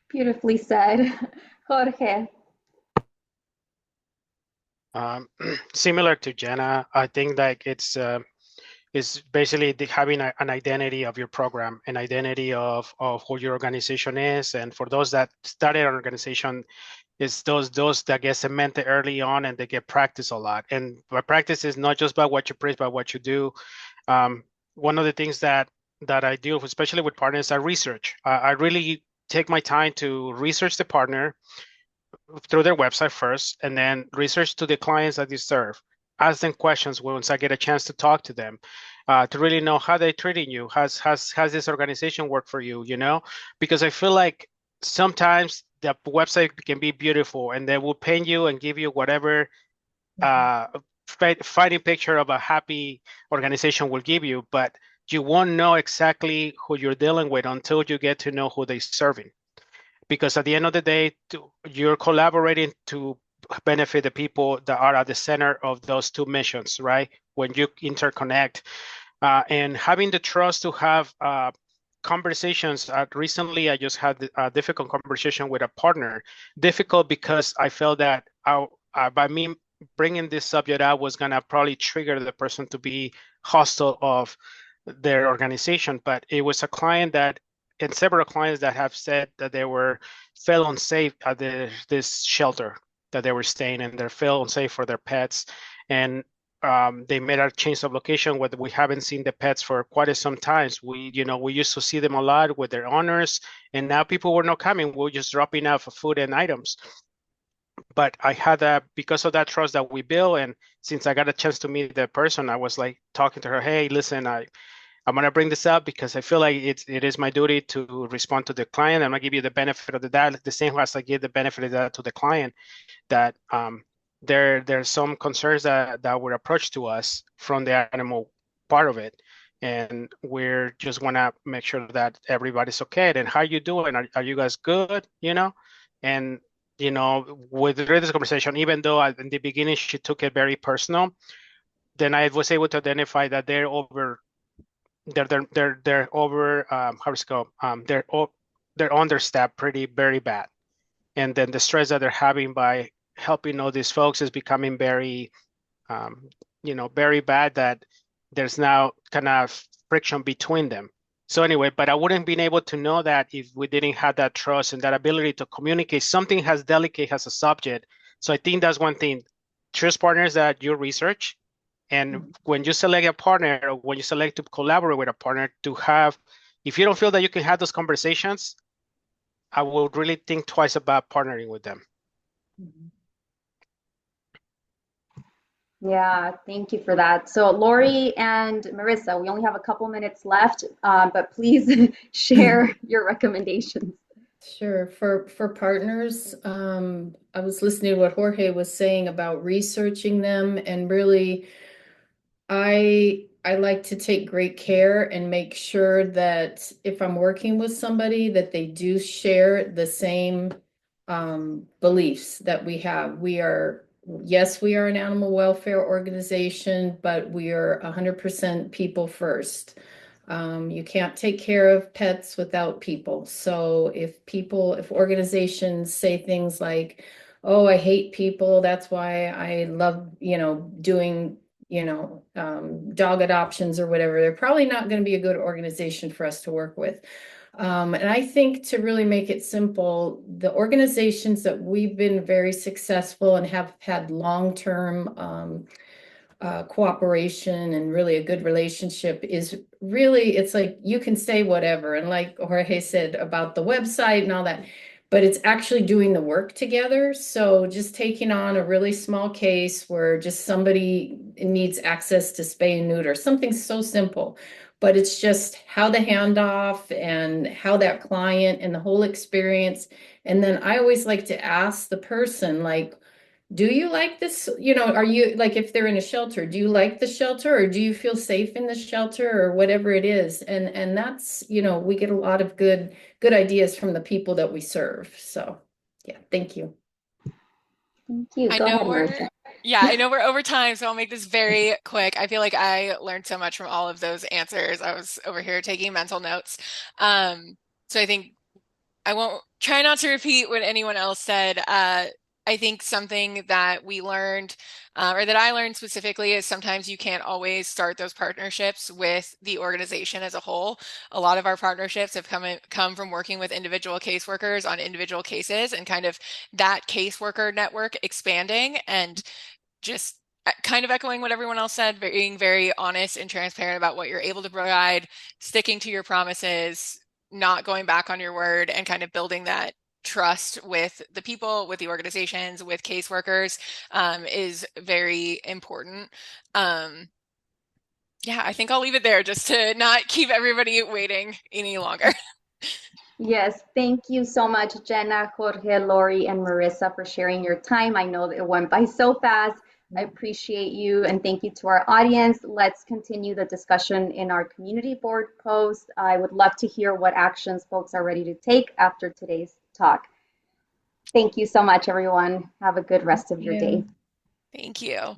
Beautifully said. Jorge.
Similar to Jenna, I think like it's basically having an identity of your program, an identity of who your organization is. And for those that started an organization, it's those that get cemented early on and they get practice a lot. And by practice is not just by what you preach, but what you do. One of the things that I do, especially with partners, I research. I really take my time to research the partner through their website first, and then research to the clients that you serve. Ask them questions once I get a chance to talk to them, to really know how they're treating you. Has this organization worked for you? You know, because I feel like sometimes the website can be beautiful and they will paint you and give you whatever fighting picture of a happy organization will give you, but you won't know exactly who you're dealing with until you get to know who they're serving. Because at the end of the day, you're collaborating to benefit the people that are at the center of those two missions, right? When you interconnect, and having the trust to have conversations. Recently, I just had a difficult conversation with a partner. Difficult because I felt that by me bringing this subject out was gonna probably trigger the person to be hostile of their organization. But it was a client that, and several clients that have said that they felt unsafe at this shelter that they were staying in. They felt unsafe for their pets, and they made a change of location where we haven't seen the pets for quite some times. We used to see them a lot with their owners, and now people were not coming. We were just dropping off food and items. But I had because of that trust that we built, and since I got a chance to meet the person, I was like talking to her, hey, listen, I'm going to bring this up because I feel like it is my duty to respond to the client. I'm going to give you the benefit of the doubt, the same as I give the benefit of that to the client, that there's some concerns that were approached to us from the animal part of it. And we're just want to make sure that everybody's okay. And how you doing? Are you guys good? And, with this conversation, even though in the beginning she took it very personal, then I was able to identify that they're they're understaffed very bad, and then the stress that they're having by helping all these folks is becoming very very bad, that there's now kind of friction between them. So anyway, but I wouldn't been able to know that if we didn't have that trust and that ability to communicate something as delicate as a subject. So I think that's one thing. Choose partners that you research. And when you select a partner, or when you select to collaborate with a partner, to have, if you don't feel that you can have those conversations, I will really think twice about partnering with them.
Yeah, thank you for that. So, Lori and Marissa, we only have a couple minutes left, but please share your recommendations.
Sure. For partners, I was listening to what Jorge was saying about researching them, and really, I like to take great care and make sure that if I'm working with somebody, that they do share the same beliefs that we have. Yes, we are an animal welfare organization, but we are 100% people first. You can't take care of pets without people. So if organizations say things like, oh, I hate people, that's why I love, doing, dog adoptions or whatever, they're probably not going to be a good organization for us to work with. And I think to really make it simple, the organizations that we've been very successful and have had long-term cooperation and really a good relationship is really, it's like you can say whatever. And like Jorge said about the website and all that, but it's actually doing the work together. So just taking on a really small case where just somebody needs access to spay and neuter, something so simple, but it's just how the handoff and how that client and the whole experience. And then I always like to ask the person, like, do you like this? Are you like, if they're in a shelter, do you like the shelter, or do you feel safe in the shelter, or whatever it is? And that's, we get a lot of good ideas from the people that we serve. So yeah, thank you.
Thank you.
I
Go ahead,
know
Marissa.
I know we're over time, so I'll make this very quick. I feel like I learned so much from all of those answers. I was over here taking mental notes. So I think I won't try not to repeat what anyone else said. I think something that we learned, or that I learned specifically, is sometimes you can't always start those partnerships with the organization as a whole. A lot of our partnerships have come from working with individual caseworkers on individual cases, and kind of that caseworker network expanding, and just kind of echoing what everyone else said, being very honest and transparent about what you're able to provide, sticking to your promises, not going back on your word, and kind of building that trust with the people, with the organizations, with caseworkers, is very important. Yeah, I think I'll leave it there just to not keep everybody waiting any longer.
Yes, thank you so much, Jenna, Jorge, Lori, and Marissa, for sharing your time. I know that it went by so fast. I appreciate you, and thank you to our audience. Let's continue the discussion in our community board post. I would love to hear what actions folks are ready to take after today's talk. Thank you so much, everyone. Have a good rest of your day.
Thank you.